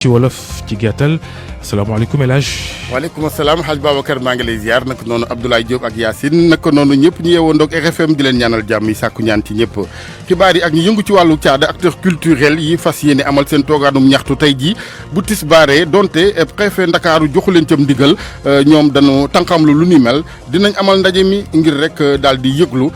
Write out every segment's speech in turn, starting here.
ci wolof ci gàttal asalaamaaleykum El Hadj. waaleykum asalaam Hadj Babacar maa ngi lay ziar naka noonu Abdoulaye Diop ak Yacine naka noonu ñëpp ñu yeewandoog RFM di leen ñaanal jàmm yi sàkku ñaan ci ñëpp xibaar yi ak ñu yëngu ci wàllu caada acteurs culturels yi fas yéene amal seen toogaanum ñaxtu tey jii bu tisbaaree donte préfet Ndakaaru joxu leen cam ndigal ñoom dañu tànqamlu lu ni mel dinañ amal ndaje mi ngir rek daal di yëglu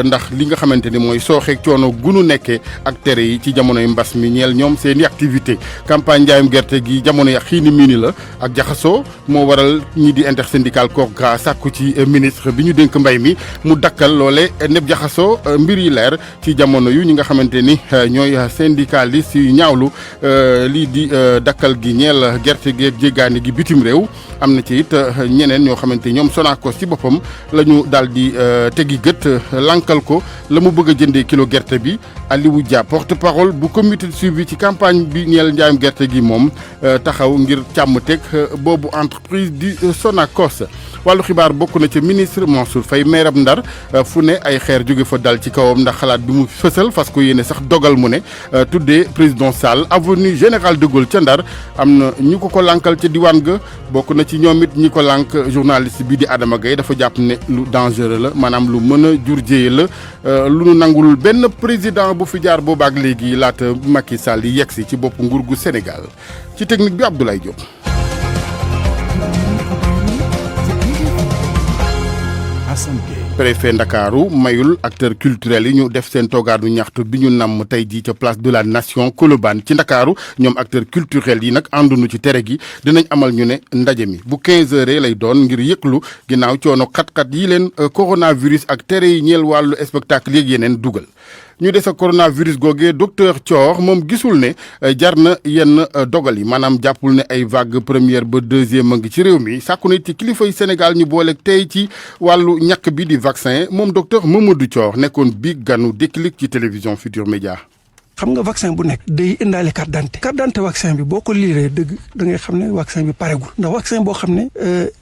ndax li nga xamante ni mooy sooxeeg coono gunu nekkee ak tere yi ci jamonoy mbas mi ñeel ñoom seen i activité campagne njaayum gerte gi jamono ya xiini miini la ak jaxasoo moo waral ñi di intersyndical corps gras sàkku ci ministre bi ñu dénk mbay mi mu dakkal loole neb jaxasoo mbir yi leer ci jamono yu ñi nga xamante ni ñooy syndicaliste yu ñaawlu lii di dakkal gi ñeel gerte gi ak jéggaani gi bitim réew am na ci it ñeneen ñoo xamante ni ñoom Sonacos ci boppam la ñu daal di tegi gët lankal ko la mu bëgg a jëndee kilo gerte bi Aliou Dia porte-parole bu comité de suivi ci campagne bi ñeel njaayum gerte gi moom taxaw ngir càmm teg boobu entreprise di Sonacos wàllu xibaar bokk na ca ministre Mansour Faye maire ab Ndar fu ne ay xeer jóge fa dal ci kawam ndax xalaat bi mu fësal fas ko yéene sax dogal mu ne tuddee président Sall avenue Général de Gaulle ca Ndar am na ñu ko lankal ca diwaan ga bokk na ci ñoom it ñi ko lank journaliste bi di Adama Gaye dafa jàpp ne lu dangereux la maanaam lu mën a jur jéye la lu nu nangul benn président bu fi jaar boobaak léegi laata Macky Sall yi yegsi ci bopp nguur gu Sénégal ci technique bi Abdoulaye Diop. préfet Ndakaaru mayul acteurs culturels yi ñu def seen toogaanu ñaxtu bi ñu namm tey jii ca place de la nation Colobane ci Ndakaaru ñoom acteurs culturels yi nag àndunu ci tere gi dinañ amal ñu ne ndaje mi bu 15 heures lay doon ngir yëglu ginnaaw coono xat-xat yi leen coronavirus ak tere yi ñeel wàllu spectacle yeeg yeneen dugal. ñu des ak coronavirus googee docteur Thior moom gisul ne jar na yenn dogal yi maanaam jàppul ne ay vague première ba deuxième a ngi ci réew mi sàkku na ci kilifay Sénégal ñu boole tey ci wàllu ñàkk bi di vaccin moom docteur Mamadou Thior nekkoon bi ganu Déclic ci télévision Futur Média. xam nga vaccin bu nekk day indaale carte d'identité vaccin bi boo ko liiree dëgg da ngay xam ne vaccin bi paregul ndax vaccin boo xam ne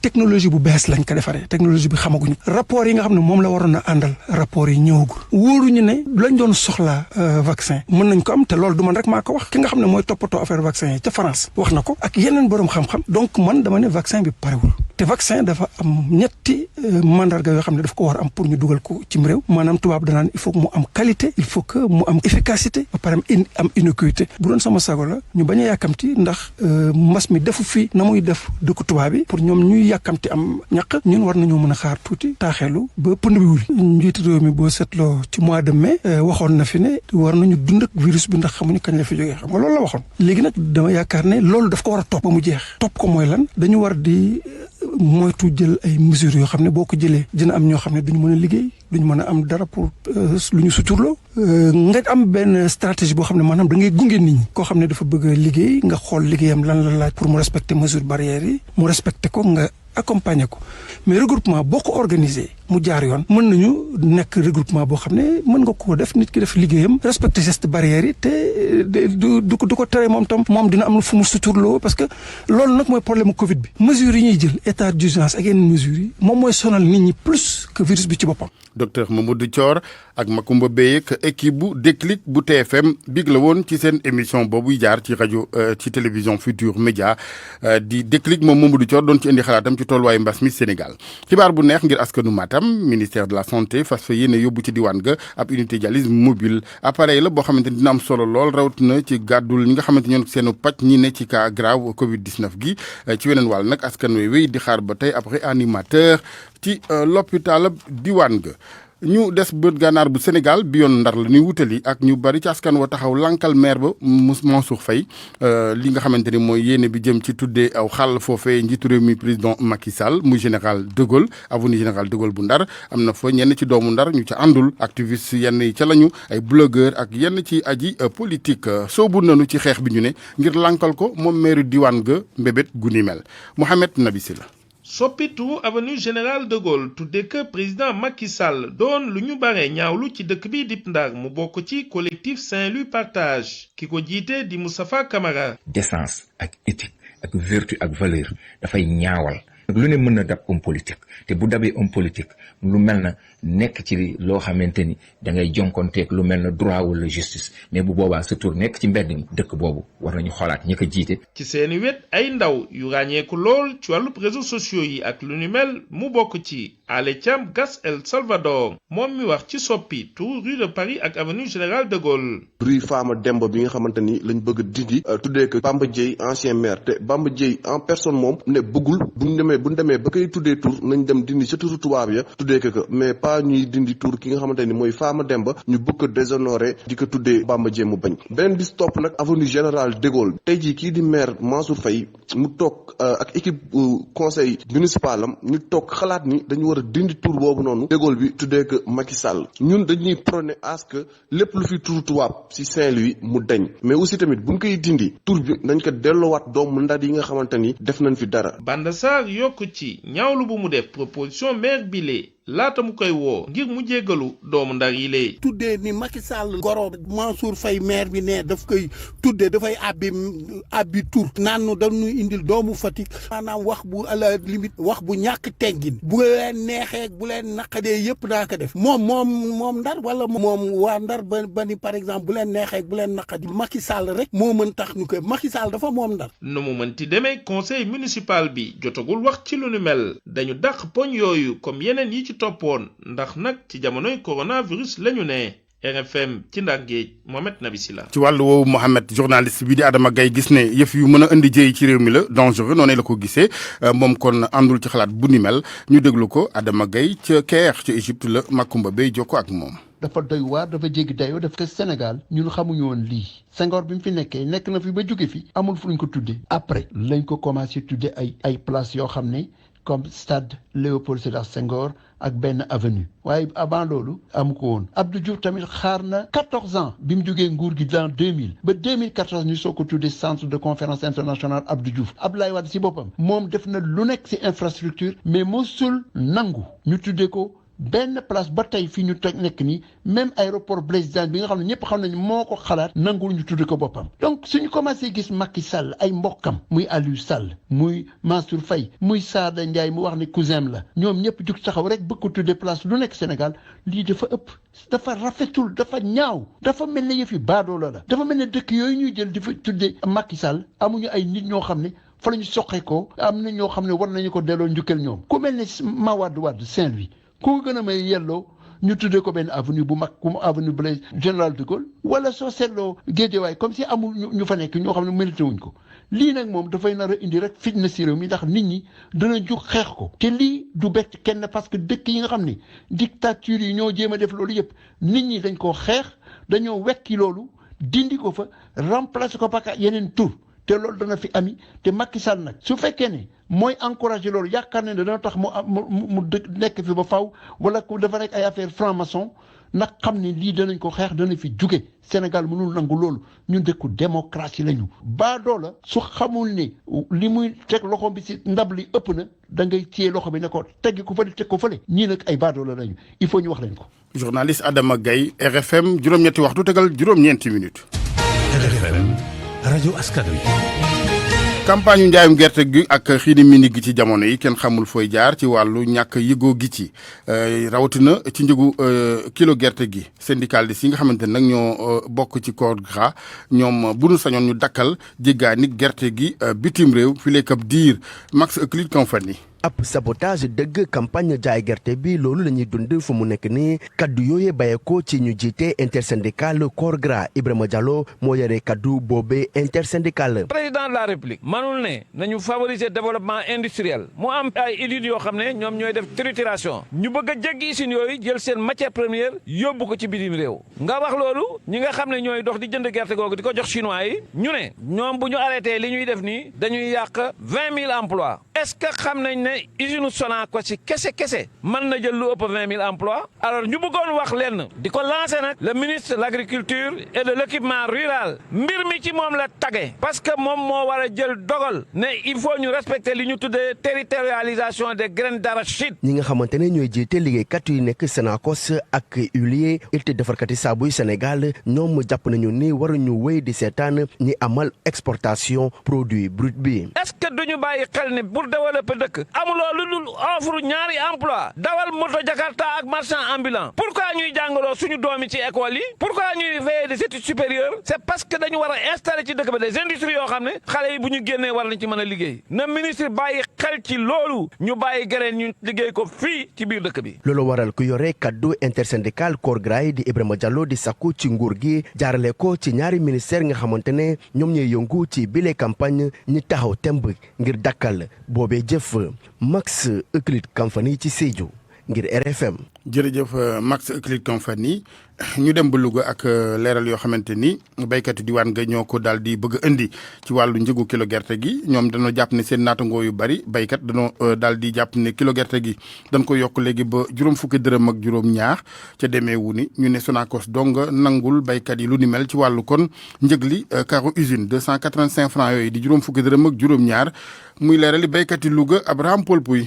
technologie bu bees lañ ko defaree technologie bi xamaguñu rapport yi nga xam ne moom la waroon a àndal rapport yi ñëwagul wóoruñu ne lañ doon soxlaa vaccin mën nañ ko am te loolu du man rek maa ko wax ki nga xam ne mooy toppatoo affaire vaccin yi ca France wax na ko ak yeneen borom xam-xam donc man dama ne vaccin bi parewul te vaccin dafa am ñetti mandarga yoo xam ne daf ko war am pour ñu dugal ko cim réew maanaam tubaab danaan il faut que mu am qualité il faut que mu am efficacité am innocuité bu doon sama sago la ñu bañ a yàkkamti ndax mbas mi defu fi na muy def dëkku tubaab bi pour ñoom ñuy yàkkamti am ñaq ñun war nañoo mën a xaar tuuti taaxeelu ba pënd bi wuli njiitu réew mi boo seetloo ci mois de mai waxoon na fi ne war nañu dund ak virus bi ndax xamuñu kañ la fi jógee xam nga loolu la waxoon léegi nag dama yaakaar ne loolu daf ko war a topp ba mu jeex topp ko mooy lan dañu war di moytu jël ay mesures yoo xam ne boo ko jëlee dina am ñoo xam ne duñu mën a liggéey duñu mën a am dara pour lu ñu suturloo nga am benn stratégie boo xam ne maanaam da ngay gunge nit ñi koo xam ne dafa bëgg a liggéey nga xool liggéeyam lan la laaj pour mu respecter mesures barrières yi mu respecter ko nga accompagner ko mais regroupement boo ko organiser mu jaar yoon mën nañu nekk regroupement boo xam ne mën nga koo def nit ki def liggéeyam respecter gestes barrières yi te du ko tere moom tam moom dina am na fu mu suturloo parce que loolu nag mooy problème Covid bi mesures yi ñuy jël état d'urgence ak yenn mesures yi moom mooy sonal nit ñi plus que virus bi ci boppam. docteur Mamadou Thior ak Makumba Beye ak équipe bu Déclic bu TFM big la woon ci seen émission boobuy jaar ci rajo ci télévision Futur Média di Déclic moom Mamadou Thior doon ci indi xalaatam ci tolluwaayu mbas mi Sénégal xibaar bu neex ngir askanu Matam ministère de la santé fas fa yéene yóbbu ci diwaan ga ab unité dialyse mobile appareil la boo xamante ni dina am solo lool rawatina ci gàddul ñi nga xamante ñoon seenu paj ñi ne ci cas grave Covid 19 gi ci weneen wàll nag askan wi wéy di xaar ba tey ab réanimateur ci l'hôpital diwaan ga ñu des bët gànnaar bu Sénégal bi yoon Ndar la ñuy wutali ak ñu bari ci askan wa taxaw lankal maire ba Mansour Faye li nga xamante ni mooy yéene bi jëm ci tuddee aw xàll foofee njiitu réew mi président Macky Sall muy général de Gaulle avenue général de Gaulle bu Ndar am na fa ñenn ci doomu Ndar ñu ca àndul activiste yenn yi ca lañu ay blogueur ak yenn ci aji politique soobu nañu ci xeex bi ñu ne ngir lankal ko moom maire diwaan ga mbébét gu ni mel Mouhamed Nabi Sylla soppitu avenue général de Gaulle tudde que président Macky Sall doon lu ñu bare ñaawlu ci dëkk bi dip Ndar mu bokk ci collectif Saint-Louis Partage ki ko jiite di Moustapha Camara. décence ak éthique ak vertu ak valeur dafay ñaawal lu ne mën na dab homme politique te bu dabee homme politique lu mel na nekk ci loo xamante ni da ngay jonkonteeg lu mel na droit wala justice mais bu boobaa sa tur nekk ci mbedd mi dëkk boobu war nañu xoolaat ñi ko jiite. ci seeni wet ay ndaw yu ràññeeku lool ci wàllu réseaux sociaux yi ak lu ni mel mu bokk ci Ale Thiam Gas El Salvador moom mi wax ci soppi tur rue de Paris ak avenue Général de Gaulle. rue Fama Demba bi nga xamante ni lañ bëgg dindi tuddee ko Bamba Dièye ancien maire te Bamba Dièye en personne moom ne bëggul buñ demee ba koy tuddee tur nañ dem dindi ca turu tubaab ya tuddee ko mais pas ñuy dindi tur ki nga xamante ni mooy Fama Demba ñu bëgg ko déshonorer di ko tuddee Bamba Dièye mu bañ. beneen bis topp nag avenue Général de Gaulle tey jii kii di maire Mansour Faye mu toog ak équipe conseil municipal am ñu toog xalaat ni dañu war a dindi tur boobu noonu de Gaulle bi tuddee ko Macky Sall ñun dañuy prôné à ce que lépp lu fi turu tubaab ci Saint-Louis mu dañ mais aussi tamit buñ koy dindi tur bi nañ ko delloowaat doomu ndar yi nga xamante ni def nañ fi dara. Banda Sarr yokk ci ñaawlu bu mu def proposition maire bile laata mu koy woo ngir mu jéggalu doomu ndar yi lee. tuddee ni Macky Sall goro Mansour Faye maire bi ne daf koy tuddee dafay abbi tur naan nu dañu indil doomu Fatick maanaam wax bu à la limite wax bu ñàkk teggin bu leen neexee bu leen naqadee yëpp daa ko def moom ndar wala moom waa ndar ba ni par exemple bu leen neexee bu leen naqadi Macky Sall rek moo mën tax ñu koy Macky Sall dafa moom ndar. nu mu mënti demee conseil municipal bi jotagul wax ci lu nu mel dañu dàq poñ yooyu comme yeneen yi ci toppoon ndax nag ci jamonoy coronavirus lañu ne. RFM ci Ndar Géej Mohamed Nabi Sila. ci wàllu woowu Mohamed journaliste bi di Adama Gaye gis ne yëf yu mën a indi jëy ci réew mi la dangereux noonu la ko gisee moom kon àndul ci xalaat bu ni mel ñu déglu ko Adama Gaye ca Caire ca Égypte la Makumba Bey jokko ak moom. dafa doy waar dafa jéggi dayoo daf ko Sénégal ñun xamuñu woon lii Senghor bi mu fi nekkee nekk na fi ba jóge fi amul fu ñu ko tuddee après lañ ko commencé tuddee ay place yoo xam ne comme stade Léopold Sédar Senghor ak benn avenue waaye avant loolu amu ko woon Abdou Diouf tamit xaar na 14 ans bi mu jógee nguur gi dans 2000 ba 2014 ñu soo ko tuddee centre de conférence internationale Abdou Diouf Abdoulaye Wade si boppam moom def na lu nekk si infrastructure mais mosul nangu ñu tuddee ko benn place ba tey fii ñu toj nekk nii même aéroport Blaise Diagne bi nga xam ne ñëpp xam nañu moo ko xalaat nangul ñu tudde ko boppam donc suñu commencé gis Macky Sall ay mbokkam muy Aliou Sall muy Mansour Faye muy Sada Ndiaye mu wax ne cousin la ñoom ñëpp jug taxaw rek bëgg ko tudde place lu nekk Sénégal lii dafa ëpp dafa rafetul dafa ñaaw dafa mel ne yëf yi baadoola la dafa mel ne dëkk yooyu ñuy jël di fa tudde Macky Sall amuñu ay nit ñoo xam ne fa la ñu soqee ko am na ñoo xam ne war nañu ko delloo njukkal ñoom ku mel ne Mawade Wade Saint-Louis ku gën a may yelloo ñu tuddee ko benn avenue bu mag comme avenue Blaise Général de Gaulle wala soo seetloo Guédiawaye comme si amul ñu fa nekk ñoo xam ne mérité wuñ ko lii nag moom dafay nar a indi rek fitna si réew mi ndax nit ñi dana jug xeex ko te lii du bett kenn parce que dëkk yi nga xam ne dictature yi ñoo jéem a def loolu yëpp nit ñi dañ koo xeex dañoo wekki loolu dindi ko fa remplacer ko par yeneen tur te loolu dana fi ami te Macky Sall nag su fekkee ne mooy encouragé loolu yaakaar ne dana tax mu nekk fi ba faw wala ku dafa nekk ay affaire franc-maçon nag xam ne lii danañ ko xeex dana fi jóge Sénégal mënul nangu loolu ñun dëkku démocratie la ñu baadoo la su xamul ne li muy teg loxo bi si ndab li ëpp na da ngay téye loxo bi ne ko teggi ko fële teg ko fële ñii nag ay baadoo la lañu il faut ñu wax leen ko. journaliste Adama Gaye RFM juróom-ñetti waxtu tegal juróom-ñeenti minutes. RFM rajo askan wi. campagne yu njaayum gerte gi ak xiini mini gi ci jamono yi kenn xamul fooy jaar ci wàllu ñàkk yëgoo gi ci rawatina ci njëgu kilo gerte gi syndicalistes yi nga xamante ne nag ñoo bokk ci corps gras ñoom bu nu sañoon ñu dakkal jéggaani gerte gi bitim réew fi lekk ab diir Max Euclide Compagnie. ab sabotage dëgg campagne jaay gerte bi loolu la ñuy dund fu mu nekk nii kaddu yooyee bàyyeekoo ci ñu jiite intersyndical corps gras Ibrahima Diallo moo yore kaddu boobee intersyndical. président de la république manul ne nañu favoriser développement industriel mu am ay usines yoo xam ne ñoom ñooy def trituration ñu bëgg a jéggi usines yooyu jël seen matière première yóbbu ko ci bitim réew nga wax loolu ñi nga xam ne ñooy dox di jënd gerte googu di ko jox chinois yi ñu ne ñoom bu ñu arrêté li ñuy def nii dañuy yàq 20 000 emplois est-ce que xam nañ ne usine Sonacos ci kese mën na jël lu ëpp 20 000 emplois alors ñu bëggoon wax lenn di ko lancer nag le ministre de l'agriculture et de l'équipement rural mbir mi ci moom la tage parce que moom moo war a jël dogal ne il faut ñu respecter li ñu tuddee territorialisation des graines d'arachide. ñi nga xamante ne ñooy jiite liggéeykat yu nekk Sonacos ak huilier ilte defarkati saabuy Sénégal ñoom jàpp nañu ni waruñu wéy di seetaan ñi amal exportation produit brut bi. est-ce que duñu bàyyi xel ne pour développer dëkk amuloo lu dul offre ñaari emploi dawal moto Jakarta ak marchand ambulant pourquoi ñuy jàngaloo suñu doomi ci école yi pourquoi ñuy veiller des études supérieures c'est parce que dañu war a installer ci dëkk ba des industries yoo xam ne xale yi bu ñu génnee war nañ ci mën a liggéey na ministre bàyyi xel ci loolu ñu bàyyi gereen ñu liggéey ko fii ci biir dëkk bi. loolu waral ku yore kaddu intersyndical CORGRA di Ibrahima Diallo di sakku ci nguur gi jaarale ko ci ñaari ministère nga xamante ne ñoom ñooy yëngu ci bile campagne ñi taxaw temb ngir dakkal boobee jëf Max Euclide Kamfani ci Sédhiou ngir RFM. jërëjëf Max Euclide Kamfani ñu dem ba Louga ak leeral yoo xamante ni béykat yi diwaan nga ñoo ko daal di bëgg a indi ci wàllu njëgu kilo gerte gi ñoom dañoo jàpp ne seen naatangoo yu bari béykat dañoo daal di jàpp ne kilo gerte gi dañ ko yokk léegi ba juróom fukki dërëm ak juróom ñaar ca demee wu ni ñu ne Sonacos dong nangul béykat yi lu ni mel ci wàllu kon njëg li carreau usine 285 francs yooyu di juróom fukki dërëm ak juróom ñaar muy leerali béykat yi Louga Abraham Paul Pouy.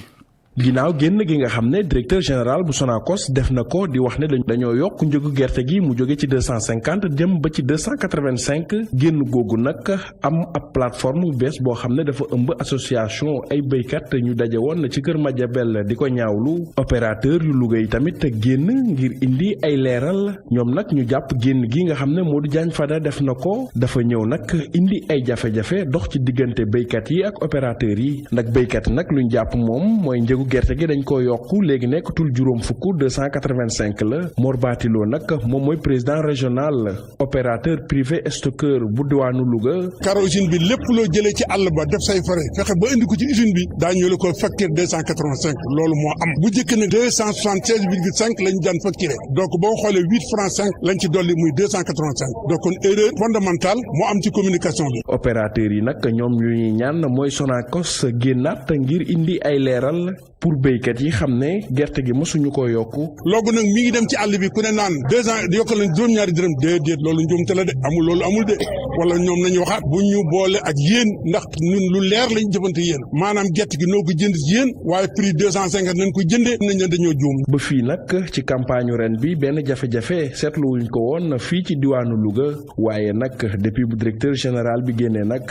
ginnaaw génn gi nga xam ne directeur général bu Sonacos def na ko di wax ne dañoo yokk njëgu gerte gi mu jóge ci 250 jëm ba ci 285 génn googu nag am ab plateforme bu bees boo xam ne dafa ëmb association ay béykat ñu daje woon ci kër Madiabel di ko ñaawlu opérateur yu Louga yi tamit génn ngir indi ay leeral ñoom nag ñu jàpp génn gi nga xam ne Modou Diagne Fada def na ko dafa ñëw nag indi ay jafe-jafe dox ci diggante béykat yi ak opérateur yi nag béykat nag luñ jàpp moom mooy njëgu gerte gi dañ ko yokku léegi nekkatul juróom fukk 285 la Mor Batiloo nag moom mooy président régional opérateur privé stockeur bu diwaanu Louga. carreau usine bi lépp loo jëlee ci àll ba def say frais fexe ba indi ko ci usine bi daañu la ko facture 285 loolu moo am bu njëkk nag 276,5 lañ daan facturé donc boo xoolee 8 francs 5 lañ ci dolli muy 285 donc kon erreur fondamentale moo am ci communication bi. opérateur yi nag ñoom ñu ñuy ñaan mooy Sonacos génnaat ngir indi ay leeral. pour béykat yi xam ne gerte gi mosuñu ko yokku. loogu nag mi ngi dem ci àll bi ku ne naan 2 ans yokkal nañ juróom-ñaari dërëm déedéet loolu njuumte la de amul loolu amul de wala ñoom nañu waxaat bu ñu boole ak yéen ndax ñun lu leer lañ jëfante yéen maanaam gerte gi noo ko jënd ci yéen waaye prix 250 nañ ko jëndee nañ ne dañoo juum. ba fii nag ci campagne ren bi benn jafe-jafe seetluwuñ ko woon fii ci diwaanu Louga waaye nag depuis bu directeur général bi génnee nag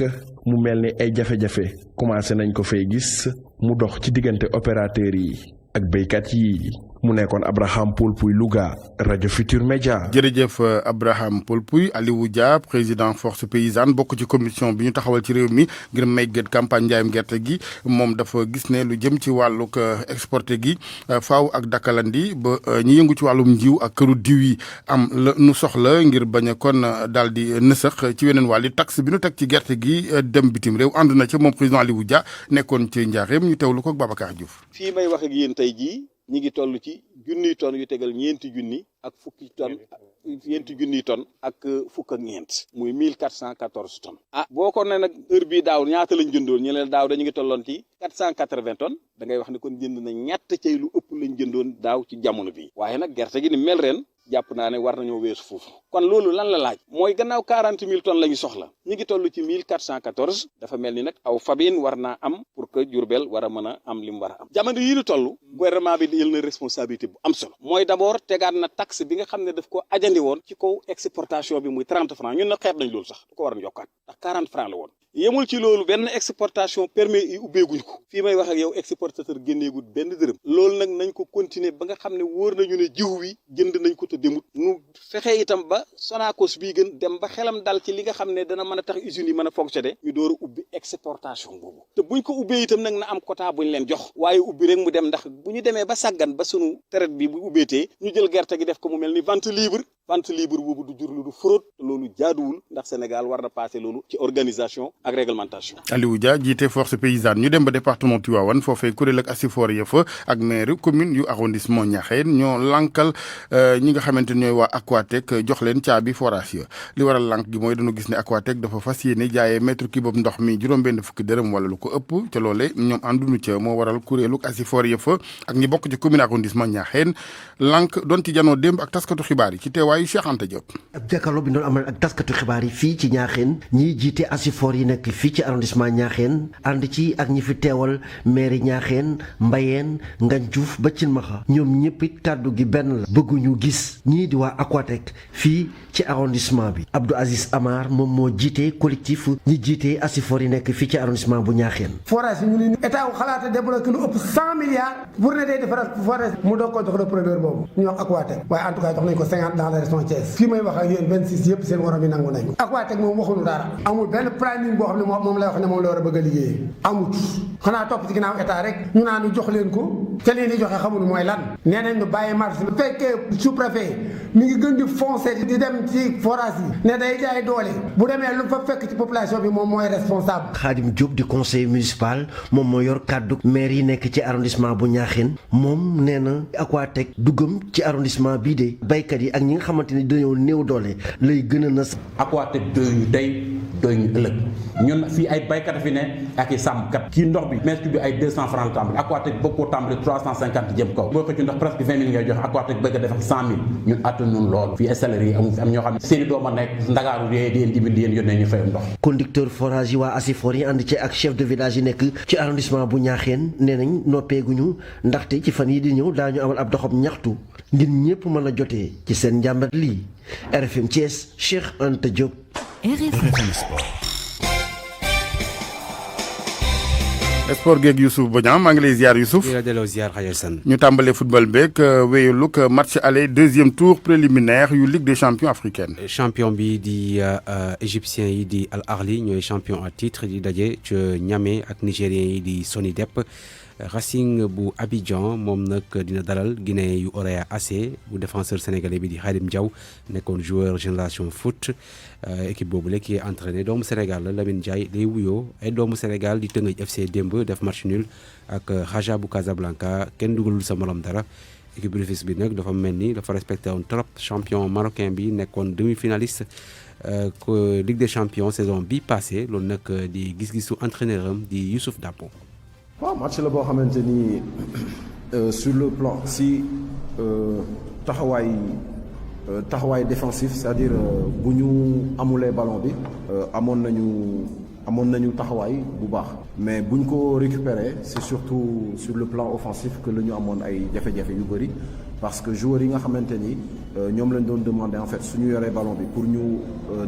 mu mel ni ay jafe-jafe commencé nañ ko fay gis mu dox ci diggante opérateurs yi ak béykat yi mu nekkoon Abraham Paul Pouy Louga rajo Futur Média. jërëjëf Abraham Paul Pouy Aliou Dia président force paysanne bokk ci commission bi ñu taxawal ci réew mi ngir may gët campagne njaayam gerte gi moom dafa gis ne lu jëm ci wàllug exporté gi faaw ak dakkalandi ba ñi yëngu ci wàllum njiw ak këru diw yi am la nu soxla ngir bañ a kon daal di nësax ci weneen wàll taxe bi nu teg ci gerte gi dem bitim réew ànd na ca moom président Aliou Dia nekkoon ci Njaareem ñu teewlu ko ak Babacar Diouf. fii may wax ak yéen tey jii. ñi ngi toll ci junniy tonnes yu tegal ñeenti junni ak fukki tonnes ñeenti junniy tonnes ak fukk ak ñeent muy 1414 tonnes. boo ko ne nag heure bii daaw ñaata lañ jëndoon ñu leen daaw dañu ngi tolloon ci 480 tonnes da ngay wax ne kon jënd na ñett cay lu ëpp lañ jëndoon daaw ci jamono bi waaye nag gerte gi ni mel ren jàpp naa ne war nañoo weesu foofu kon loolu lan la laaj mooy gannaaw 40 000 tonnes la ñu soxla ñu ngi toll ci 1414 dafa mel ni nag aw fabin war naa am pour que Diourbel war a mën a am li mu war a am jamono yi ñu toll gouvernement bi jël na responsabilité bu am solo mooy d'abord tegaat na taxe bi nga xam ne daf ko ajandi woon ci kaw exportation bi muy 30 francs ñun na xeeb nañ loolu sax du ko war a yokkaat ndax 40 francs la woon yemul ci loolu benn exportation permis yi ubbeeguñ ko fii may wax ak yow exportateur génneegul benn dërëm loolu nag nañ ko continuer ba nga xam ne wóor nañu ne jiw wi jënd nañ ko te demut nu fexe itam ba Sonacos bii gën dem ba xelam dal ci li nga xam ne dana mën a tax usines yi mën a fonctionner ñu door a ubbi exportation boobu te buñ ko ubbee itam nag na am quota buñ leen jox waaye ubbi rek mu dem ndax bu ñu demee ba sàggan ba sunu traite bi bu ubbeetee ñu jël gerte gi def ko mu mel ni vente libre boobu du jur lu du fraude te loolu jaaduwul ndax Sénégal war na passé loolu ci organisation ak réglementation. Aliou Dia jiite force paysanne ñu dem ba département Tivaouane foofee kuréel ak asifor ya fa ak maire commune yu arrondissement Niakhène ñoo lankal ñi nga xamante ne ñooy waa Aquatec jox leen caabi forage ya li waral lank gi mooy dañu gis ne Aquatec dafa fas yéene jaayee mètre cube ndox mi juróom-benn fukki dërëm wala lu ko ëpp te loolee ñoom ànduñu ca moo waral kuréelu asifor ya fa ak ñi bokk ci commune arrondissement Niakhène lank doon ci janoo démb ak taskatu xibaar yi ci teewaay taxawaayu Cheikh Anta Diop. ab jàkkaarloo bi doon amal ak taskatu xibaar yi fii ci Ñaaxeen ñiy jiite asifor yi nekk fii ci arrondissement Ñaaxeen ànd ci ak ñi fi teewal mairie Ñaaxeen Mbayeen Nganjuuf ba Cilmaxa ñoom ñëpp it kàddu gi benn la bëgguñu gis ñii di waa Aquatec fii ci arrondissement bi. Abdou Aziz Amar moom moo jiite collectif ñi jiite asifor yi nekk fii ci arrondissement bu Ñaaxeen. forage ñu ne état wu xalaata débloqué lu ëpp 100 milliards pour ne day defaraat forage mu doog ko jox le premier boobu ñu wax Aquatec waaye en tout cas jox nañ ko 50 dans la région Thiès fii may wax ak yéen 26 yëpp seen waram yi nangu nañ ko. Aquatec moom waxuñu dara amul benn planning boo xam ne moom lay wax ne moom la war a bëgg a liggéeyee amut xanaa topp ci ginnaaw état rek ñu naan ñu jox leen ko te leen di joxe xamuñu mooy lan nee nañ ñu bàyyi marché bu fekkee sous-préfet mi ngi gën di foncer di dem ci forage yi ne day jaay doole bu demee lu fa fekk ci population bi moom mooy responsable. Khadim Diop di conseil municipal moom moo yor kàddu maire yi nekk ci arrondissement bu Ñaaxeen moom nee na Aquatec duggam ci arrondissement bii de baykat yi ak ñi nga xamante ni dañoo néew doole lay gën a nas. Aquatec doy ñu tey doy ñu ëllëg ñun fii ay baykat a fi ne ak i sàmmkat kii ndox bi mètre cube bi ay 200 francs la tàmbali Aquatec boo ko tàmbali 350 jëm kaw boo ko ci ndox presque 20 000 ngay joxe Aquatec bëgg a def ak 100 000 ñun attan ñun loolu fii ay salaire yi amu fi am ñoo xam ne seeni doom a nekk Ndakaaru di leen dimbali di leen yónnee ñu fay ndox. conducteur forage yi waa Asifor yi ànd ci ak chef de village yi nekk ci arrondissement bu Ñaaxeen nee nañ noppeeguñu ndaxte ci fan yi di ñëw daañu amal ab doxam ñaxtu ngir ñëpp mën a jotee ci seen njàmbat lii RFM Thiès Cheikh Anta Diop. RFM Sport. sport geeg Youssouf Bodian maa ngi lay ziar Youssouf. di la delloo ziar Xaye San. ñu tàmbalee football beeg wéyalug match aller deuxième tour préliminaire yu Ligue des champions africaine. champion bi di égyptien yi di Al Ahly ñooy champion à titre di daje ci Niamey ak nigérien yi di Sonidep. Racing bu Abidjan moom nag dina dalal Guinée yu Orea AC bu défenseur sénégalais bi di Khadim Diaw nekkoon joueur génération foot équipe boobu la ki entraîné doomu Sénégal la Lamine Ndiaye lay wuyoo ay doomu Sénégal di Teungueth FC démb def match nul ak Raja bu Casablanca kenn dugalul sa morom dara équipe bu Rufisque bi nag dafa mel ni dafa respecté woon trop champion marocain bi nekkoon demi-finaliste Ligue des champions saison bi passé loolu nag di gis-gisu entraîneur am di Youssouf Dabo. waaw match la boo xamante ni sur le plan si taxawaay défensif c'est-à-dire bu ñu amulee ballon bi amoon nañu taxawaay bu baax mais buñ ko récupérer c'est surtout sur le plan offensif que la ñu amoon ay jafe-jafe yu bëri parce que joueurs yi nga xamante ni ñoom lañ doon demander en fait suñu yoree ballon bi pour ñu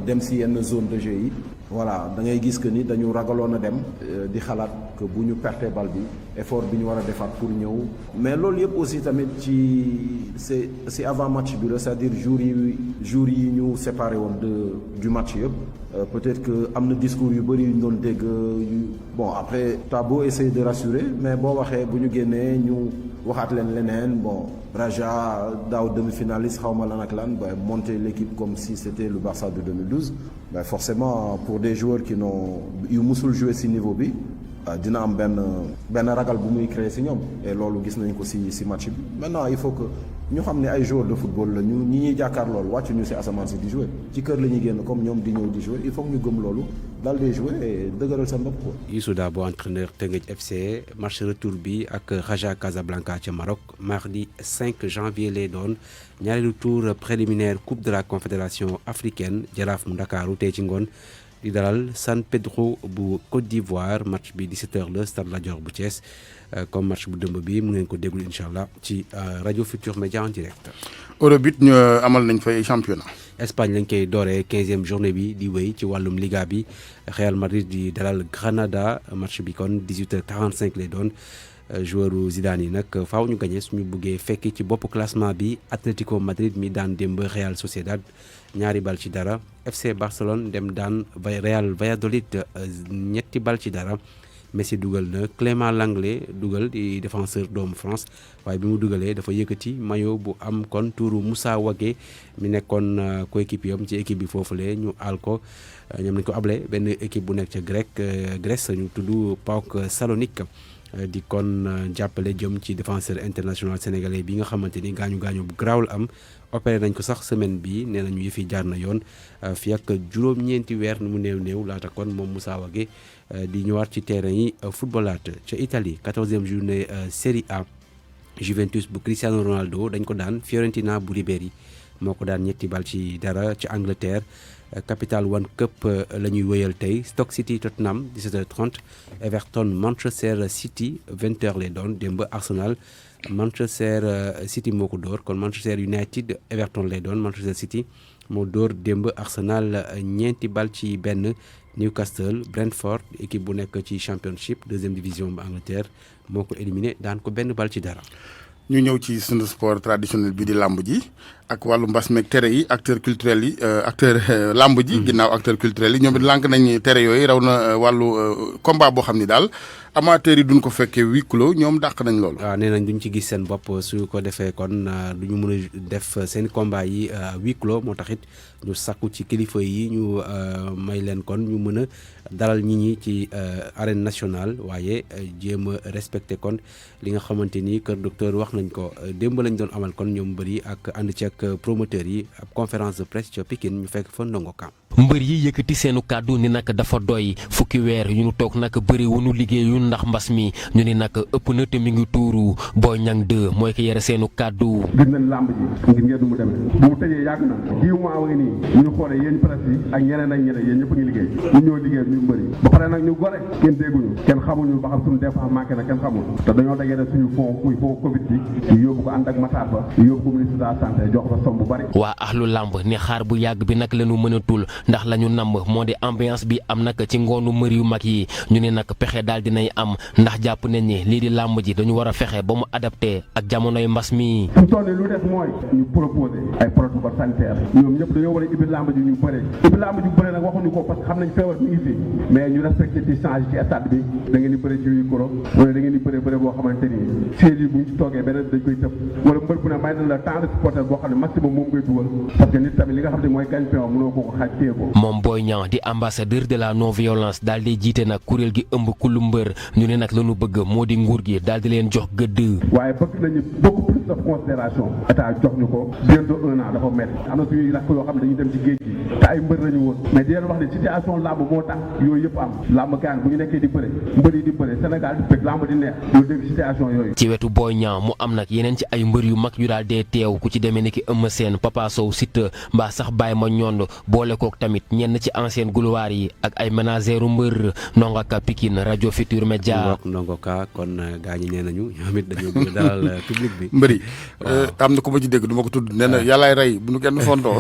dem si yenn zone de jeu yi voilà da ngay gis que ni dañu ragaloon a dem di xalaat que bu ñu perte bal bi effort bi ñu war a defaat pour ñëw mais loolu yëpp aussi tamit c'est avant match bi la c'est-à-dire jours yi ñu séparé woon du match yëpp peut-être que am na discours yu bëri yu ñu doon dégg bon après t'as beau essayer de rassurer mais boo waxee bu ñu génnee ñu waxaat leneen bon Raja daaw demi-finaliste xawma lan ak lan ba monter l'équipe comme si c'était le Barça de 2012 mais forcément pour des joueurs yu musul jouer ci niveau bi dina am benn ragal bu muy créer ci ñoom et loolu gis nañ ko ci match bi maintenant il faut que ñu xam ne ay joueurs de football la ñi ñuy jàkkaar loolu wàccu ñu ci asamaan si di jouer ci kër la ñuy génn comme ñoom di ñëw di jouer il faut que ñu gëm loolu daal di jouer et dëgëral seen bopp quoi. Youssou Dabo entraîneur Teungueth FC match retour bi ak Raja Casablanca ca Maroc mardi 5 janvier lay doon ñaareelu tour préliminaire coupe de la confédération africaine Jaraaf mu Ndakaaru tey ci ngoon di dalal San Pedro bu Côte d'Ivoire match bi 17h la Stade Lat Dior bu Thiès comme match bu dëmb bi mu ngeen ko déglu incha allah ci rajo Futur Média en direct. Eurobit ñu amal nañ fay championnat. Espagne lañ koy dooree 15e journée bi di wéy ci wàllum Liga bi Real Madrid di dalal Granada match bi kon 18h45 lay doon joueur Zidane yi nag faaw ñu gagné suñu buggee fekk ci bopp classement bi Atlético Madrid mi daan démb Real Sociedad ñaari bal ci dara FC Barcelone dem daan Real Valladolid ñetti bal ci dara Messi dugal na Clément Langlais dugal di défenseur doomu France waaye bi mu dugalee dafa yëkkati maillot bu am kon tuuru Moussa Wagué mi nekkoon coéquipier am ci équipe bi foofule ñu aal ko ñoom nañ ko able benn équipe bu nekk ca Grèce ñu tudd PAOK Salonique di kon jàppale jëm ci défenseur international sénégalais bi nga xamante ni gaañu bu garaawul am opéré nañ ko sax semaine bi nee nañu yëfi jaar na yoon fi ak juróom-ñeenti weer nu mu néew laata kon moom Moussa Wagué di ñëwaat ci terrain yi footballaat ca Italie 14e journée Serie A Juventus bu Cristiano Ronaldo dañ ko daan Fiorentina bu Ribéry moo ko daan 3-0 ci Angleterre. Capital One Cup la ñuy wéyal tey Stoke City Tottenham 17h30 Everton Manchester City 20h lay doon démb Arsenal Manchester City moo ko dóor kon Manchester United Everton lay doon Manchester City moo dóor démb Arsenal 9-1 Newcastle Brentford équipe bu nekk ci Championship 2e division bu Angleterre moo ko éliminé daan ko 1-0. ñu ñëw ci sunu sport traditionnel bi di làmb ji ak wàllu mbas meeg tere yi acteur culturel yi làmb ji ginnaaw acteur culturel yi ñoom it lànk nañ tere yooyu raw na wàllu combat boo xam ni daal amateurs yi duñ ko fekkee huis clos ñoom dàq nañ loolu. waaw nee nañ duñ ci gis seen bopp su ko defee kon du ñu mën a def seen combat yi huis clos moo taxit ñu sakku ci kilifa yi ñu may leen kon ñu mën a dalal nit ñi ci arène nationale waaye jéem a respecté kon li nga xamante ni kër docteur wax nañ ko démb lañ doon amal kon ñoom bëri ak ànd ci ak promoteurs yi ab conférence de presse ca Pikine ñu fekk fa Ndongo Kam. mbër yi yëkkati seenu kàddu ni nag dafa doy fukki weer yu ñu toog nag bëri wunu liggéeyu ndax mbas mi ñu ni nag ëpp na te mi ngi tuuru Boy Niang 2 mooy ko yore seenu kàddu. gis nañ làmb ji ngir ngeen du mu demee bu mu tëjee yàgg na 10 mois wa ngi nii bu ñu xoolee yéen presse yi ak ñeneen ak ñeneen yéen ñëpp a ngi liggéey ñu ñoo liggéey ñu bëri ba pare nag ñu gore kenn dégguñu kenn xamuñu ba xam suñu dépense manqué na kenn xamul te dañoo dajale suñu fond Covid bi ñu yóbbu ko ànd ak Matar Ba ñu yóbbu ko ministre de la santé jox ko somme bu bari. waa ahlu làmb ni xaar bu yàgg bi nag lañu mënatul ndax lañu namm moo di ambiance bi am nag ci ngoonu mbër yu mag yi ñu ne nag pexe daal dinay am ndax jàpp nañ ni lii di làmb ji dañu war a fexe ba mu adapté ak jamonoy mbas mi. fu mu toll nii lu des mooy ñu proposé ay protocole sanitaire ñoom ñëpp dañoo war a ibbi làmb ji ñu bëre ibbi làmb ji bëre nag waxuñu ko parce que xam nañ feebar mi ngi fi mais ñu respecté distance ci stade bi da ngeen di bëre ci huis clos wala da ngeen di bëre boo xamante ni siège yi bu ñu ci toogee beneen dañ koy tëb wala mbër bu ne may na la temps de supporter boo xam ne maximum moom ngay dugal parce que nit tamit li nga xam ne mooy gagne-pain mënoo ko xaaj téye ko. moom Boy Niang di ambassadeur de la non violence daal di jiite nag kuréel gi ëmb kullu mbër ñu ne nag lañu bëgg moo di nguur gi daal di leen jox gëdd. waaye bëgg nañu beaucoup plus de considération état jox ñu ko bientôt 1 an dafa métti am na suñuy rakk yoo xam ne dañuy dem ci géej gi te ay mbër lañu woon mais di leen wax ne situation làmb moo tax yooyu yëpp am làmb gaan bu ñu nekkee di bëre mbër yi di bëre Sénégal di bëgg làmb di neex yoo dégg situation yooyu. ci wetu Boy Niang mu am nag yeneen ci ay mbër yu mag yu daal dee teew ku ci demee ni ki Eumeu Sène Papa Sow Siteu mbaa sax Baye Ma Ñond boole kook tamit ñenn ci ancienne gloire yi ak ay ménagèru mbër Ndongo Ka Pikine rajo Futur Média. Ndongo Ka kon gaa ñi nee nañu ñoom it dañoo bëgg dalal public bi. mbëri am na ku ma ci dégg du ma ko tudd nee na yàllaay rey bu nu kenn fontoo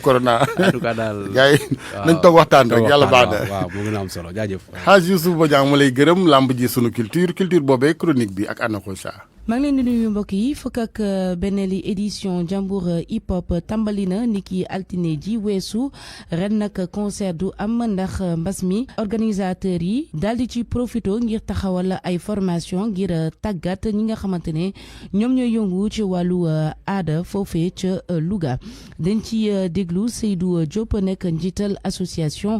corona. en tout cas daal gars yi nañ toog waxtaan rek yàlla baax na. waaw moo gën a am solo jaajëf. Hadj Youssouf Bodian ma lay gërëm lamb ji sunu culture boobee chronique bi ak Anna Khocha. maa ngi leen di nuyu mbokk yi fukk ak benneeli édition Jambour hip hop tàmbali na niki altine ji weesu ren nag concert du am ndax mbas mi organisateurs yi daal di ci profito ngir taxawal ay formation ngir tàggat ñi nga xamante ne ñoom ñooy yëngu ci wàllu aada foofee ca Louga dañ ci déglu Seydou Diop nekk njiital association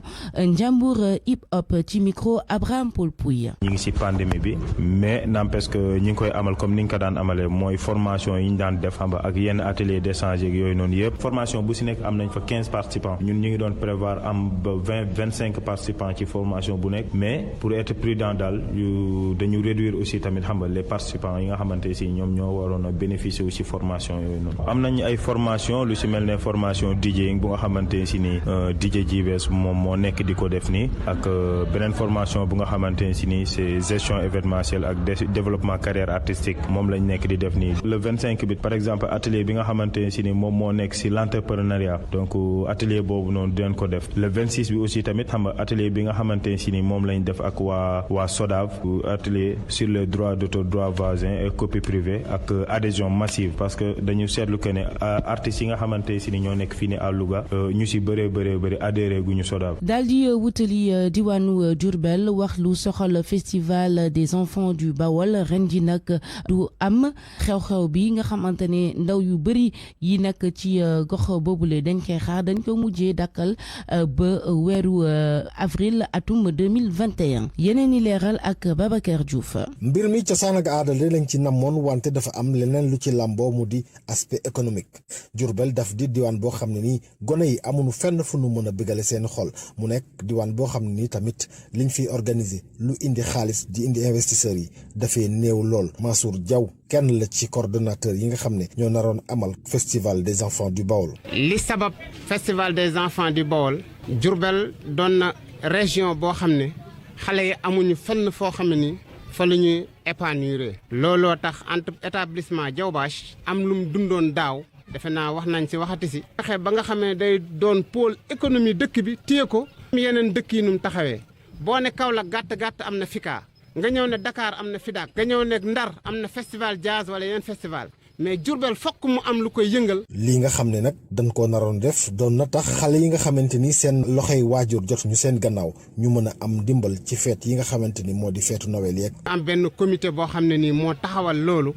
Jambour hip hop ci micro Abraham Paul Pouy. ñi ngi ci pandémie bi mais n'empêche que ñi ngi koy amal comme ni nga ko daan amalee mooy formation yi ñu daan def xam nga ak yenn atelier d'échange yooyu noonu yëpp formation bu ci nekk am nañ fa 15 participants ñun ñu ngi doon prévoir am ba 25 participants ci formation bu nekk mais pour être prudent daal dañu réduire aussi tamit xam nga les participants yi nga xamante ci ñoom ñoo waroon a bénéficier aussi formation yooyu noonu am nañ ay formation lu ci mel ne formation DJing bu nga xamante ci ni DJ JVS moom moo nekk di ko def nii ak beneen formation bu nga xamante ci ni c'est gestion événementielle ak développement carrière artistique moom lañ nekk di def nii le 25 bi par exemple atelier bi nga xamante ne si ni moom moo nekk si l'entrepreneuriat donc atelier boobu noonu dinañ ko def le 26 bi aussi tamit xam nga atelier bi nga xamante ne si ni moom lañ def ak waa SODAV atelier sur les droits d'auteur droits voisins et copie privée ak adhésion massive parce que dañu seetlu que ne artistes yi nga xamante ne si ni ñoo nekk fii ni à Louga ñu si bëree adhéré gu ñu SODAV. daal di wutali diwaanu Diourbel wax lu soxal festival des enfants du Bawol ren ji nag du am xew-xew bi nga xamante ne ndaw yu bëri yi nekk ci gox boobule dañ koy xaar dañ ko mujjee dakkal ba weeru avril atum 2021 yeneen i leeral ak Babacar Diouf. mbir mi cosaan ak aada lañ ci namoon wante dafa am leneen lu ci lamboo mu di aspect économique Diourbel daf di diwaan boo xam ne nii gone yi amuñu fenn fu nu mën a bégale seen xol mu nekk diwaan boo xam ne nii tamit liñ fiy organiser lu indi xaalis di indi investisseurs yi dafay néew lool Mansour Mansour Diaw kenn la ci coordonnateur yi nga xam ne ñoo naroon amal festival des enfants du Baol. li sabab festival des enfants du Baol Diourbel doon na région boo xam ne xale yi amuñu fenn foo xam ne ni fa la ñuy épanouir looloo tax entre établissement Diawbash am lu mu dundoon daaw defe naa wax nañ si waxati si fexe ba nga xamee day doon pôle économie dëkk bi téye ko yeneen dëkk yi nu mu taxawee boo ne Kaolack gàtt am na FICA nga ñëw ne Dakar am na FIDAK nga ñëw ne Ndar am na festival jazz wala yeneen festival mais Diourbel fokk mu am lu koy yëngal. lii nga xam ne nag dañ koo naroon def doon na tax xale yi nga xamante ni seen loxoy waajur jot ñu seen gannaaw ñu mën a am dimbal ci feet yi nga xamante ni moo di feetu Noël yeeg. am benn comité boo xam ne nii moo taxawal loolu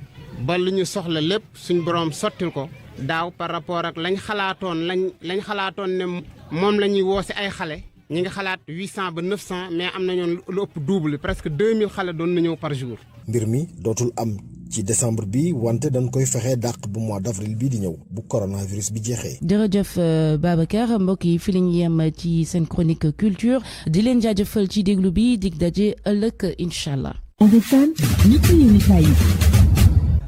ba lu ñu soxla lépp suñ borom sottil ko daaw par rapport ak lañ xalaatoon ne moom la ñuy woo si ay xale. ñi nga xalaat 800 ba 900 mais am nañu lu ëpp double presque 2000 xale doon na ñëw par jour. mbir mi dootul am ci décembre bi wante dañ koy fexe dàq bu mois d'avril bii di ñëw bu coronavirus bi jeexee. jërëjëf Babacar mbokk yi fi la ñu yem ci seen chronique culture di leen jaajëfal ci déglu bi dig daje ëllëg incha allah.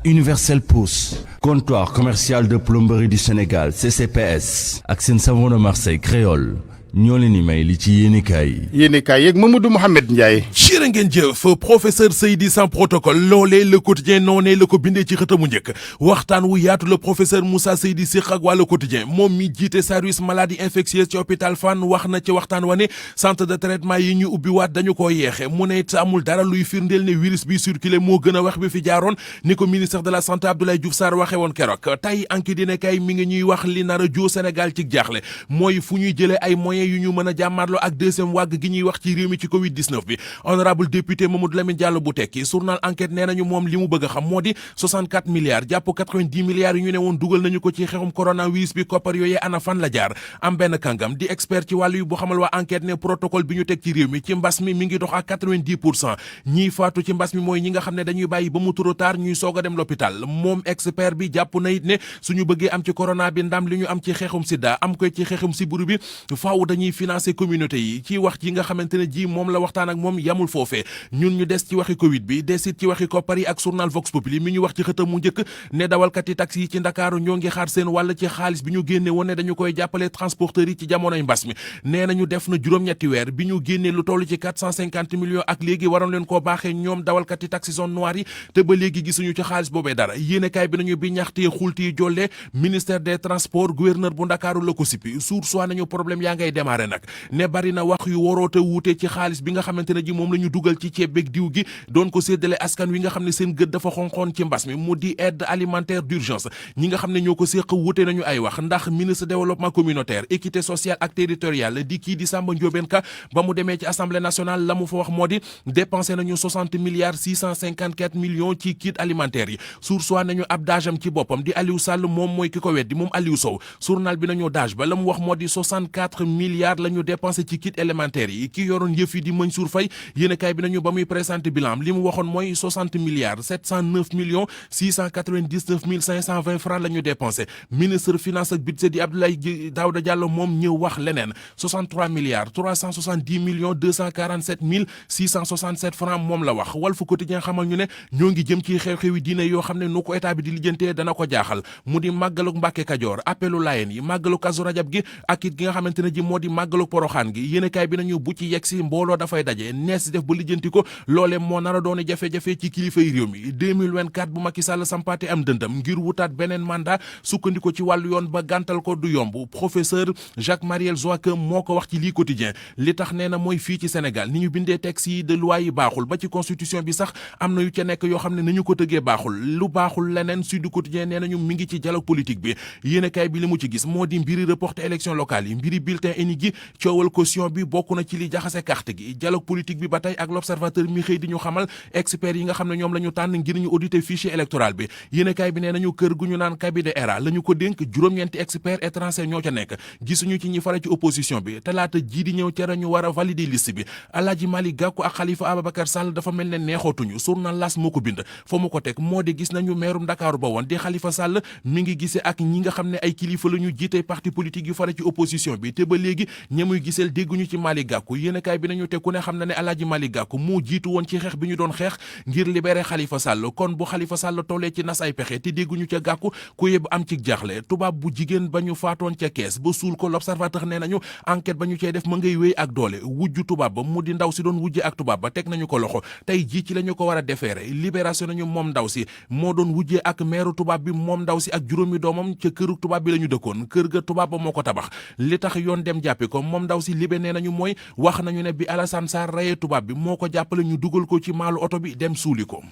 Universel Pousse, comptoir commercial de plomberie du Sénégal CCPS ak seen savon de Marseille créole. ñoo leen di may li ci yéenekaay yeeg Mamadou Mouhamed Ndiaye. jërë ngeen jëf professeur Seydi sans protocole loolee Le Quotidien noonee la ko bindee ci xëtamu njëkk waxtaan wu yaatu la professeur Moussa Seydi séq ak waa Le Quotidien moom mi jiite service maladie infectieuse ci hôpital Fann wax na ci waxtaan wa ne centre de traitement yi ñu ubbi waat dañu ko yeexe mu ne it amul dara luy firndeel ne virus bi circulé moo gën a wax bi fi jaaroon ni ko ministre de la santé Abdoulaye Diouf Sarr waxee woon keroog tey enquête dina kay mi ngi ñuy wax li nar a joo Sénégal ci jaaxle mooy fu ñuy jëlee ay moyens yu ñu mën a jàmmarloo ak deuxième vague gi ñuy wax ci réew mi ci Covid 19 bi honorable député Mamadou Lamine Diallo bu tekki journal enquête nee nañu moom li mu bëgg a xam moo di 64 milliards jàpp 90 milliards yu ñu ne woon dugal nañu ko ci xexum coronavirus bi koppar yooyee ana fan la jaar am benn kàngam di expert ci wàllu yu bu xamal waa enquête ne protocole bi ñu teg ci réew mi ci mbas mi ngi dox ak 90% ñiy faatu ci mbas mi mooy ñi nga xam ne dañuy bàyyi ba mu trop tard ñuy soog a dem l'hôpital moom expert bi jàpp na it ne suñu bëggee am ci corona bi ndam li ñu am ci xeexum sida am koy ci xeexum sibiru bi faaw dañuy financer communauté yi ci wax ji nga xamante ne ji moom la waxtaan ak moom yamul foofee ñun ñu des ci waxi Covid bi des it ci waxi koppar yi ak journal Vox Populi mi ñu wax ci xëtam mu njëkk ne dawalkat yi taxi yi ci Ndakaaru ñoo ngi xaar seen wàll ci xaalis bi ñu génne woon ne dañu koy jàppale transporteurs yi ci jamonoy mbas mi nee nañu def na juróom-ñetti weer bi ñu génnee lu toll ci 450 millions ak léegi waroon leen koo baaxee ñoom dawalkat yi taxi zone noire yi te ba léegi gisuñu ci xaalis boobee dara yéenekaay bi nañu bi ñaxtee xulti jolle ministère des transports gouverneur bu Ndakaaru la ko sippi suur soit nañu problème yaa ngay démarrer nag ne bari na wax yu waroote wuute ci xaalis bi nga xamante ne ji moom la ñu dugal ci ceeb beeg diw gi doon ko séddale askan wi nga xam ne seen gët dafa xonxoon ci mbas mi mu di aide alimentaire d'urgence ñi nga xam ne ñoo ko séq wuute nañu ay wax ndax ministre développement communautaire équité sociale ak territoriale di kii di Samba Ndiobène Ka ba mu demee ci assemblée nationale la mu fa wax moo di dépensé nañu 60 milliards 654 millions ci kit alimentaire yi sursoi nañu ab daajam ci boppam di Aliou Sall moom mooy ki ko weddi moom Aliou Sow journal bi nañu daaj ba la mu wax moo di 64 milliards la ñu dépensé ci kit élémentaire yi ki yoroon yëf yi di Mansour Faye yéenekaay bi nañu ba muy présenté bilan li mu waxoon mooy 60 milliards 709 millions 699 mille 520 francs la ñu dépensé ministre finance ak budget di Abdoulaye Daouda Diallo moom ñëw wax leneen 63 milliards 370 millions 247 mille 667 francs moom la wax Walf Quotidien xamal ñu ne ñoo ngi jëm ci xew-xewi diine yoo xam ne nu ko état bi di lijjantee dana ko jaaxal mu di màggaluk Mbàkke Kajoor appelu Laayeen yi màggaluk Kazu Rajab gi ak it gi nga xamante ne ji moo di màggaluk Poroxaan gi yéenekaay bi nañu bu ci yegsi mbooloo dafay daje nees def ba lijjanti ko loole moo nar a doon jafe-jafe ci kilifa yi réew mi 2024 bu Macky Sall sampaate am dëndam ngir wutaat beneen mandat sukkandiko ci wàllu yoon ba gàntal ko du yomb professeur Jacques Mariel Zoaque moo ko wax ci lii quotidien li tax nee na mooy fii ci Sénégal ni ñu bindee texte yi de loi yi baaxul ba ci constitution bi sax am na yu ca nekk yoo xam ne nañu ko tëggee baaxul lu baaxul leneen Sud Quotidien nee nañu mi ngi ci dialogue politique bi yéenekaay bi li mu ci gis moo di mbiri reporter élection locale yi mbiri bulletin unique gi coowal caution bi bokk na ci li jaxase carte gi dialogue politique bi ba tey ak l'observateur mi xëy di ñu xamal experts yi nga xam ne ñoom la ñu tànn ngir ñu auditer fichier électoral bi yéenekaay bi nee nañu kër gu ñu naan cabinet ERA la ñu ko dénk juróom-ñeenti experts étrangers ñoo ca nekk gisuñu ci ñi fara ci opposition bi talaata jii di ñëw ca ñu war a valider liste bi Alaaji Malick Gakou ak Khalifa Ababacar Sall dafa mel ne neexootuñu journal L'As moo ko bind fa mu ko teg moo di gis nañu meerum Ndakaaru ba woon di Khalifa Sall mi ngi gisee ak ñi nga xam ne ay kilifa la ñu jiite parti politique yu fara ci opposition bi te ba léegi léegi ñamuy giseel dégguñu ci Malick Gakou yéenekaay bi nañu te ku ne xam na ne Alaaji Malick Gakou moo jiitu woon ci xeex bi ñu doon xeex ngir libérer Khalifa Sall kon bu Khalifa Sall tollee ci nas ay pexe te dégguñu ca Gakou ku yëb am ci jaaxle tubaab bu jigéen ba ñu faatoon ca kees ba suul ko l'Observateur nee nañu enquête ba ñu cey def ma ngay wéy ak doole wujju tubaab ba mu di ndaw si doon wujje ak tubaab ba teg nañu ko loxo tey jii ci la ñu ko war a defeere libération nañu moom ndaw si moo doon wujjee ak meeru tubaab bi moom ndaw si ak juróomi doomam ca këru tubaab bi la ñu dëkkoon kër ga tubaab ba moo ko tabax li tax yoon dem jàppi ko moom ndaw si libé nee nañu mooy wax nañu ne bi Alassane Sarr rayee tubaab bi moo ko jàppale ñu dugal ko ci maalu oto bi dem suuli ko.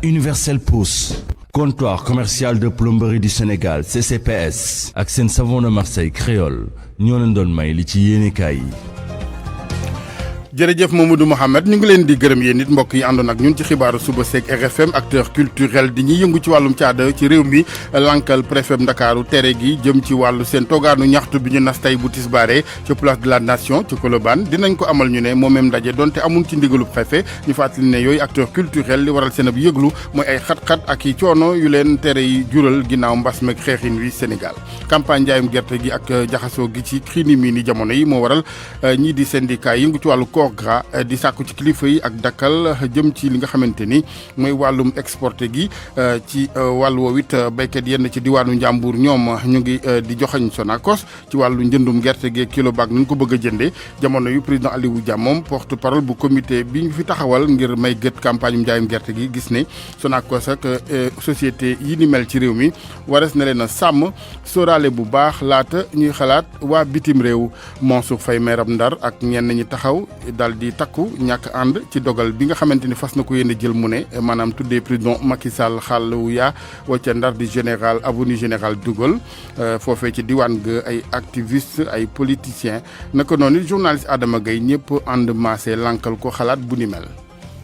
Universel Pousse, comptoir commercial de plomberie du Sénégal CCPS ak seen savon de Marseille créole ñoo leen doon may li ci yéenekaay yi. jërëjëf Mamadou Mohamed ñu ngi leen di gërëm yéen nit mbokk yi àndoon ak ñun ci xibaaru suba seeg RFM acteur culturel di ñuy yëngu ci wàllum caada ci réew mi lankal préfet Ndakaaru tere gi jëm ci wàllu seen toogaanu ñaxtu bi ñu nas tey bu tisbaare ci place de la nation ci Colobane dinañ ko amal ñu ne moomeem ndaje donte amul ci ndigalu préfet ñu fàttali ne yooyu acteur culturel li waral seen ab yëglu mooy ay xat-xat ak i coono yu leen tere yi jural ginnaaw mbas meeg xeexin wi Sénégal campagne njaayum gerte gi ak jaxasoo gi ci xini mi ni jamono yi moo waral ñii di syndicat yëngu ci wàllu gra di sàkku ci kilifa yi ak dakkal jëm ci li nga xamante ni mooy wàllum exporté gi ci wàllu woowu it béykat yenn ci diwaanu Njàmbur ñoom ñu ngi di joxañ Sonacos ci wàllu njëndum gerte gi kilo baag nu ñu ko bëgg a jëndee jamono yu président Aliou Dia moom porte parole bu comité bi ñu fi taxawal ngir may gët campagne njaayum gerte gi gis ne Sonacos ak société yi ni mel ci réew mi wares na leen a sàmm sóoraale bu baax laata ñuy xalaat waa bitim réew Mansour Faye meeram Ndar ak ñenn ñi taxaw daal di takku ñàkk ànd ci dogal bi nga xamante ni fas na ko yéene jël mu ne maanaam tuddee président Macky Sall xàll wu yaa wacca Ndar di général avenue général de Gaulle foofee ci diwaan ga ay activiste ay politiciens naka noonu journaliste Adama Gaye ñëpp ànd maase lankal ko xalaat bu ni mel.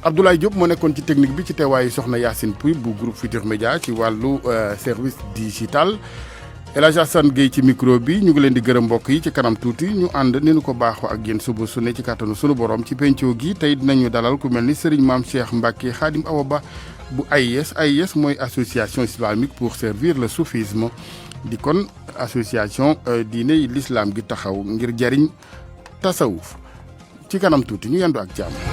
Abdoulaye Diop moo nekkoon ci technique bi ci teewaayu soxna Yacine Pouy bu groupe Futurs Médias ci wàllu service digital. El Hadj Assane Gueye ci micro bi ñu ngi leen di gërëm mbokk yi ci kanam tuuti ñu ànd ni ñu ko baaxoo ak yéen suba su ne ci kàttanu sunu borom ci pencoo gi tey dinañu dalal ku mel ni Serigne Mame Cheikh Mbacké Khadim Awa Ba bu AIS mooy association islamique pour servir le soufisme di kon association diine l'islam gi taxaw ngir jariñ tasawuf ci kanam tuuti ñu yendu ak jàmm.